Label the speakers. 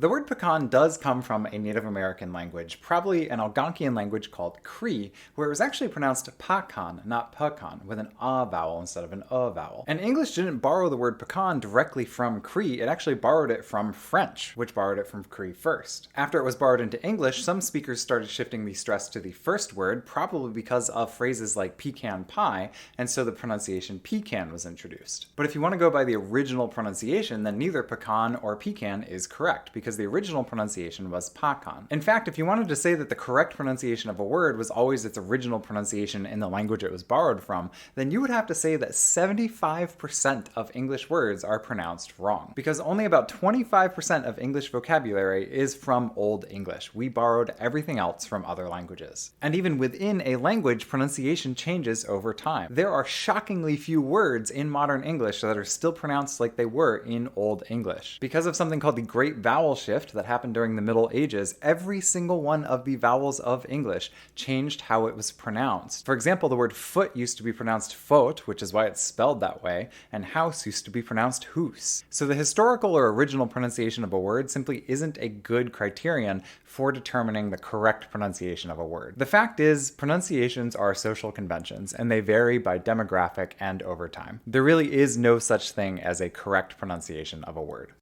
Speaker 1: The word pecan does come from a Native American language, probably an Algonquian language called Cree, where it was actually pronounced pacan, not pecan, with an a vowel instead of an vowel. And English didn't borrow the word pecan directly from Cree, it actually borrowed it from French, which borrowed it from Cree first. After it was borrowed into English, some speakers started shifting the stress to the first word, probably because of phrases like pecan pie, and so the pronunciation pecan was introduced. But if you want to go by the original pronunciation, then neither pecan or pecan is correct, because the original pronunciation was pacan. In fact, if you wanted to say that the correct pronunciation of a word was always its original pronunciation in the language it was borrowed from, then you would have to say that 75% of English words are pronounced wrong, because only about 25% of English vocabulary is from Old English. We borrowed everything else from other languages. And even within a language, pronunciation changes over time. There are shockingly few words in modern English that are still pronounced like they were in Old English. Because of something called the Great Vowel Shift that happened during the Middle Ages, every single one of the vowels of English changed how it was pronounced. For example, the word foot used to be pronounced faute, which is why it's spelled that way, and house used to be pronounced hoose. So the historical or original pronunciation of a word simply isn't a good criterion for determining the correct pronunciation of a word. The fact is, pronunciations are social conventions, and they vary by demographic and over time. There really is no such thing as a correct pronunciation of a word.